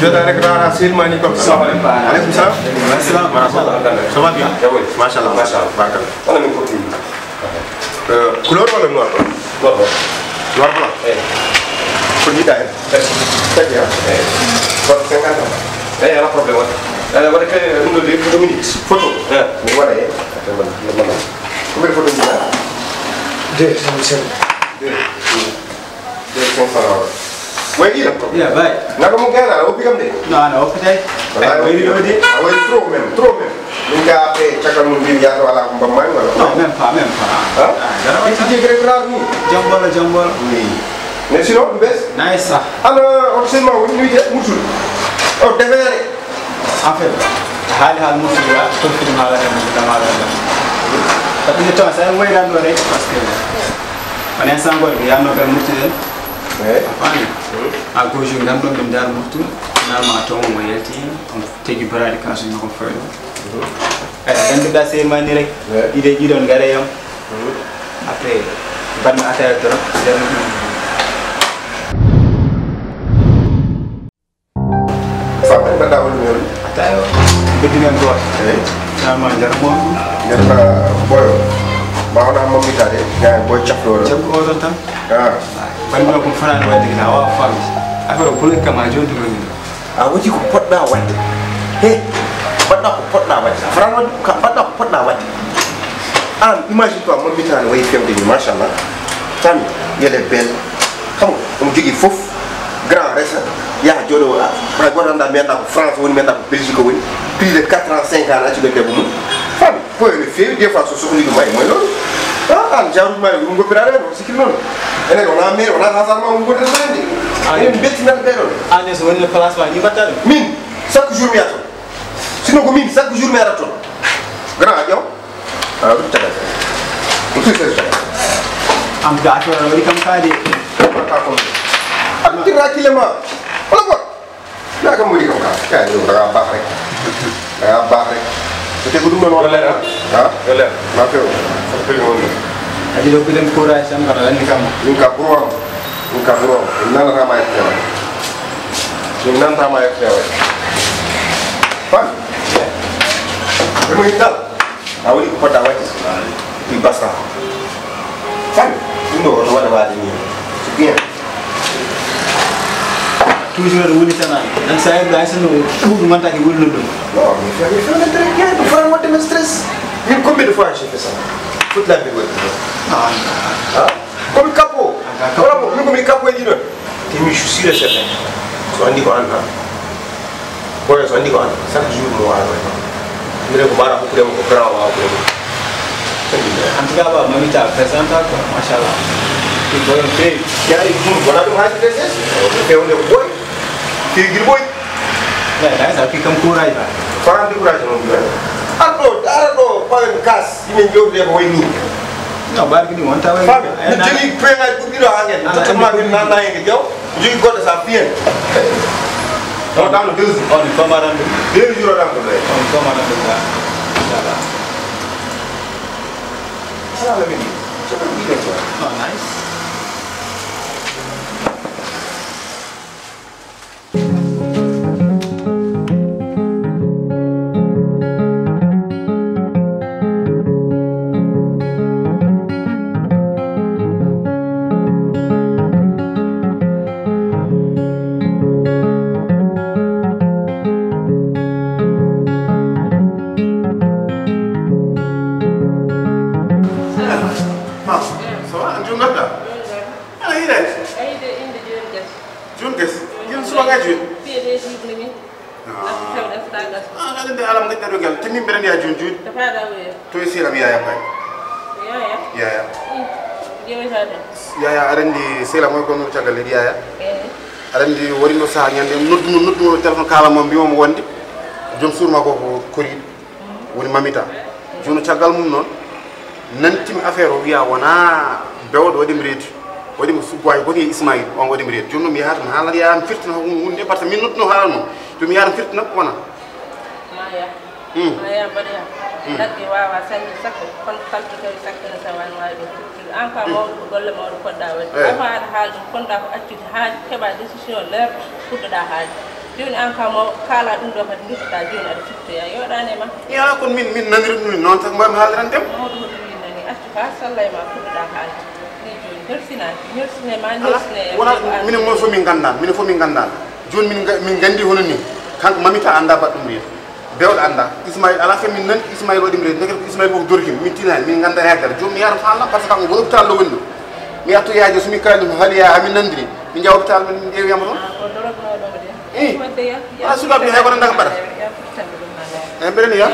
jotaay rek daa sil ma ni comme ça alaykum salam assalam ça va bien machallah barka wala min ko fi couleur wala noir noir blanc ko ni daay très bien kon 50 ans day ala problème wala kay no le Dominique photo ni wala e man ko be photo ni la de Wait, yeah, bye. Naka mo kaya na, upikam de. No, okay. Wait, throw mem. Nunca pe chakal mo bibi yato ala ko bamay wala. No, même pas. Ah? Dara ay tije regular ni. Jambol. Oui. Ne sino bes? Nice. Ana obsema woni de mutul. O defere. En fait, hal mutul ya, ko film hala dama. Tapi ni to sa moy dan do rek parce que on est sans gol ya no gal mutul. Afani. A gauche ngam do dum dar mutul. Finalement to mo yelti on tegi barade kaso no ko fero. Dan da se mani rek. Ide jidon gare yam. Après ban ataya trop. Sampai pada awal ni. Tayo. Bedinan ko. Sama jar mo. Nyata boy. Mau na mo mitade. Ga boy chaflo. Jam ko don tan. Ah. Ban ko fana wa digna wa fam. Afero kule kama jonto ni. A wuji ko podda wadde. He. Podda ko podda wadde. Fran ka podda ko podda wadde. An imagine toi mo mitade way femde ni machallah. Tan yele bel. Xam nga jogi fof grand resa ya jodo pra goranda menda ko France woni menda ko Belgique woni plus de 4 ans 5 ans ci de debu fam pour le faire des fois so soxli may moy lolu an jaru may ngo pirare no sikil non ene on a hasard ma ngo de rendi en betti na dero Anes woni place ba ni batal min chaque jour mi ato sino ko min chaque jour mi arato grand adio ah tout à fait tout ça am da to wali kam kadi ka ko am tira kilema wala ko ya ka mo di ko ka yo da ba rek te ko dum non wala ha wala ma fe fa pe non adi do bilen courage am kala ni kam ñu ka pro nan la ma teew ñu nan ta ma teew fan ko mo dal awli ko da wati di basta fan ñu wala wala ni c'est bien toujours woni tan dan say ba sanu tudu man taki wul dum non mais faire le très bien pour faire monter le stress mais combien de fois j'ai fait ça toute la vie ah comme capot voilà bon nous comme capot dit non tu me suis sûr et certain so andi ko anda boy so andi ko anda chaque jour mo wala mi re ko bara ko ko graw wa ko en tout cas ba mamita présenta quoi machallah tu boy pe yari ko wala do ha stress pe on boy Kiri boy. Nah, saya pikir kurai lah. Farang di kurai jangan bilang. Ardo, paling kas ini jauh dia boy ni. No, bar gini monta wai. Jadi pengen aku bilang angin. Cuma kita nanya ke jauh. Jadi kau dah sapian. Oh, dah lu terus. Oh, di kamaran tu. Dia jurah dah tu. Oh, di kamaran tu. Salah. Salah lagi. Cepat bilang tu. Oh, nice. Yaya arandi sela moy ko no tagal di yaya arandi wari no sa nyande noddu telephone kala mom bi mom wondi jom surma ko kori woni mamita jono tagal mum non nantimi affaire o wiya wona bewdo wadi mredi wadi mo subway goni Ismaïl on wadi mredi jono mi haatan hala ya firtino hunde parce que min noddu hala no to mi yaran firtino wona maya maya bariya dagge wawa sanni sakko kon kalto tawi sakko na sawan wawi an fa mawɗo golle mawɗo podɗa wadde afa aɗa haaldum konɗa ko accude ha heɓa décision leer fuɗɗoɗa haalde joni an kam mo kala ɗum ɗo kadi duttoɗa joni aɗa fittoya yoɗanema ya kon min naniri ɗum noon tan mbami haaldiran dem mawɗo hoto winnani accu ka sallay ma fuɗɗoɗa haalde ni joni ñorsinema ñorsine wona minen moon fof min gandan minen fof min gandan joni min gandi hono ni kanko mamita anda baɗɗum wiide bewɗo anda Ismaïl ala fe min nani Ismaïl waɗi mi rede ko Ismaïl fof dorkimi min tinani min ganda heddere joni mi yarata Allah par ce que kanko woni hôpital ɗo woni ɗo mi yatto yaajo somi kalima haaliya amin nandiri mi jawa hôpital men ƴeewiyama toon wona sukaɓe hay kono ndaka mbaɗata eyi mbeɗeni ya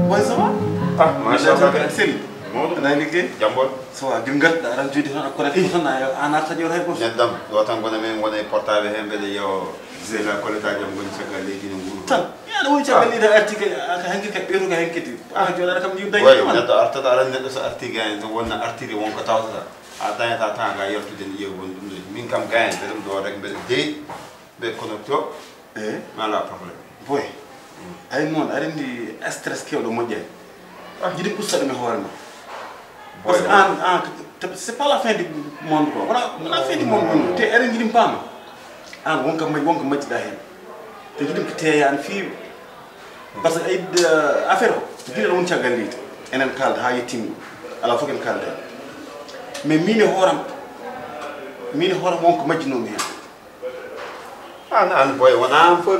boy ça va machallah seli ana liggéey jambon so wa di ngat aran jodi tan akko rek tan ana ta jor hay ko neddam do tan gona men wona portable hen bede yo zela koleta jam goni saga leydi no nguru tan yana woni caballi da article hanki ka beru ga henkiti jodara kam yu dañi way neddo artada aran neddo so arti gaen to wonna artiri wonko tawtata a dañata tan ga yertude ni yew won dum do min kam gaen bedum do rek bede de be connecto mala problème boy ay non arindi stress kewdo modjay jidi ustade me hoorema parce que c'est pas la fin du monde quoi voilà la fin du monde te arindi dim pam an wonka majjida hen te jidi ko teyan fi parce que ay affaire dina won ciagal liti enen kalda ha yettimi ala foken kalda mais mine horam wonko majjino mi an boy wona fo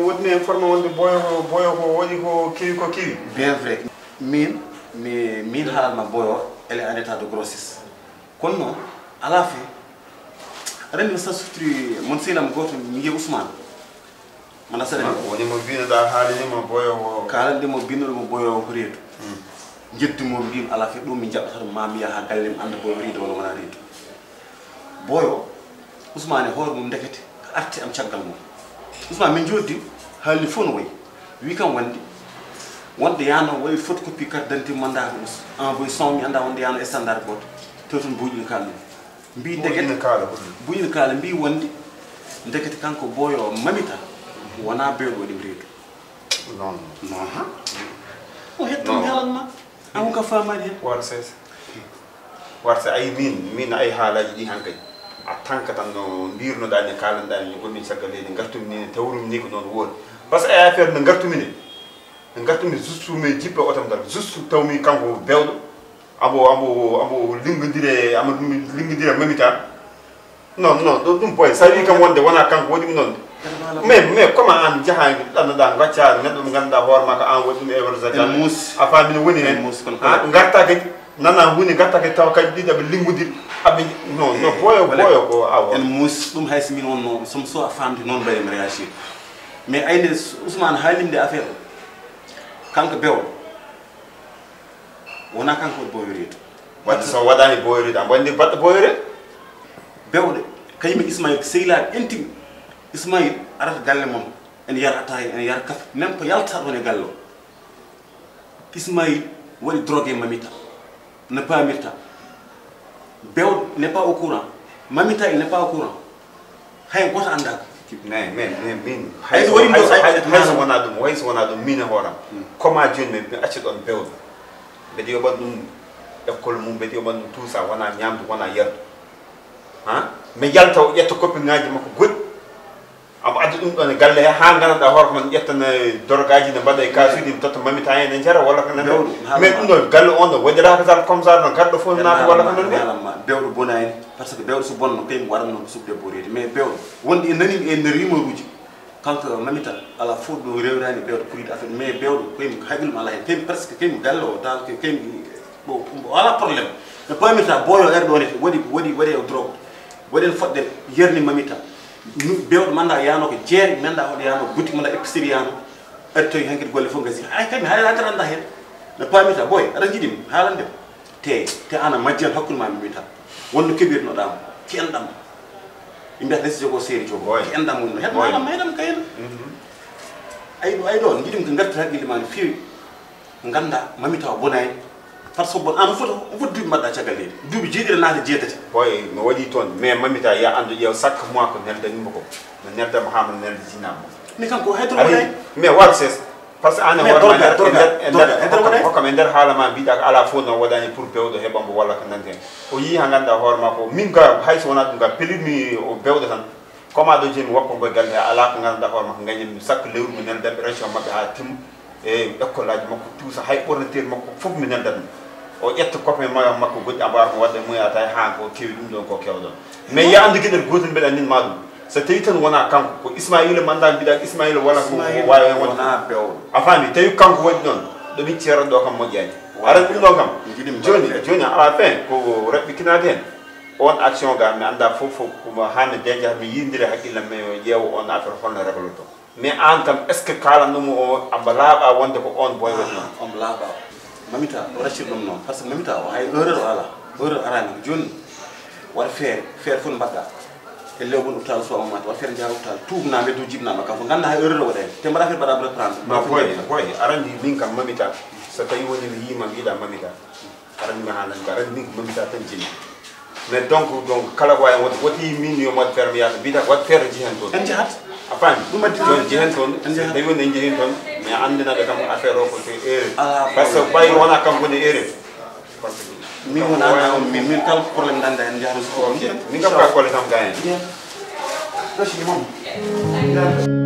wodni informe wonde boy ko wodi ko kiwi bien vrai min haalma boyo elle est en état de grossesse kono non à la fin rendi sa sutri mon selam goto mi yi Ousmane man asare woni mo bino da haalini mo boyo ko kalande mo bino mo boyo ko reedu jeddi mo bim ala fe dum mi jabata mam ya ha galle mi anda boyo reedu wala wala reedu boyo Ousmane hoor mum ndekete arti am ciagal mo Ousmane min joddi haali fon way wi kam wonde yano way photocopie carte d'identité mandat ko envoyé son mi anda wonde yano standard goto toton buujil kallo mbi ndekete kala buujil kala mbi wonde ndekete kanko boyo mamita wona beedo di reedu non ha o hetto mi halanma am ka famani hen warse ay min ay haalaji di hankay a tanka tan no mbirno dani kalanda ni gonni sagale ni gartum ni tawrum ni ko non won parce que ay affaire no gartumi juste me jippe otam dal juste tawmi kanko bewdo abo lingdire mamita non dum boy sa wi kam wonde wona kanko wodi non mais comment an jahangi dan gacca neddo ganda hoor maka an wodi e wala zakal afa min woni hen garta ke nana woni garta ke taw kay dida be lingudir abbe non boyo ko awo en mus dum haysi min wonno som so afandi non bay mi réagir mais ayne Ousmane haalinde affaire kanko bew wona kanko boyoreeto wadde so wadani boyoreeto am wandi baddo boyore bewde kaymi Ismaïl sehila intime Ismaïl arata galle mom en yar ataay en yar kaf même ko yalta woni gallo Ismaïl woni drogué mamita ne pas mirta bew n'est pas au courant mamita il n'est pas au courant hay goto anda mais min hay wona dum min horam comment joni me acci don bewdo be di yoba dum école mum be di yoba dum tout ça wona ñamdu wona yerdo me yalta o yetto copie ngaji makko god am addu dum don galle ha ganada horko man yettana dorgaji ne bada e kasudi toto mamita en en jara wala kana mais dum do galle on do wajira ka comme ça no gaddo fo na wala kana bewdo bonani parce que bewdo su bonno kay waranno ko subde borede mais bewdo wondi nani en rimaruji kanko mamita ala fo do rewrani bewdo pour affaire mais bewdo koy habil ala hen presque kay gallo dal kay bo wala problème le mamita boyo erdo ne wodi drogue wodi fodde yerni mamita bewdo manda yano ko jeeri manda o yano boutique manda épicerie yano atto hankit golle fo gasi ay kay hala taranda hen le mamita boy ada jidim halande te ana majjal hakkul mamita wonno kebirno dam ci andam imbe desi jogo seri jogo ci andam wonno het mala maydam kayen ay do ngidim ko ngarta hakili man fi nganda mamita bonay par so bon an foto du madda ciagalede dubi jeedira naade jeetati boy no wadi ton mais mamita ya andu yew sak mois ko nelde nimbo ko no nelde Muhammad nelde jinam ni kanko hetro bonay mais war ses parce que ane worma hokkam e nder haala ma mbiɗa ko ala fof no waɗani pour bewɗo heɓambo walla ko nante o yii ha ganduɗa hoore ma ko min ga hayso wona ɗum ga pelirmi o bewɗo tan comme aɗo joni woppo mboye galle ala ko ganduɗa hoore makko gañanmi sakko lewru mi neldaɓe région mabɓe ha tim e école aji makko tuusa hay ɓornateeri makko fof mi neldat ɗum o ƴetta copain makko goƴƴi abar ko wadde muyata e ha ko kewi ɗum ɗon ko kewɗon mais ya andu gueɗel gotel mbeɗa nin ma ɗum so tawi tan wona kanko ko ismaila manda mbiɗa ismaila wala ko wawi hen wonde a faami tawi kanko waɗi ɗon ɗo min ceerat ɗo kam moƴƴani aran ɗum ɗon kam joni ala fin ko raɓɓikinade hen on action ga mi anda fof komo hami deja mi yindiri haqqillam mi ƴeewa on affaire holno régloto mais an kam est ce que kalanɗum o amba laaɓa wonde ko on boy waɗi noon omo laaɓa mamita o raccir ɗum noon par ce que mamita o hay erreur o ala erreur arani joni waɗa feere fof no mbaɗɗa e lewɓon hôpital so mamata waɗa feere jaa hôpital tuubnama e dow jibnama kam fof ganda hay erreur o waɗani te mbaɗa feere mbaɗa reprendre boy arandi min kam mamita so tawi woni mi yima mbiɗa mamita arandi mi haalani ko arandi min ko mamita tan jini mais donc kala ko wawi wonde woti min yo waɗa feere mi yata mbiyata waɗa feere jihen toon en jahat a faami ɗum addi joni jehen toon tawi woni en jehin toon mais andinaɓe kam affaire o ko te erreur par ce que ɓayri wona kam woni erreur min wona min kala probléme danda en jahata min kam ka kolle kam ga hen Doshi mom.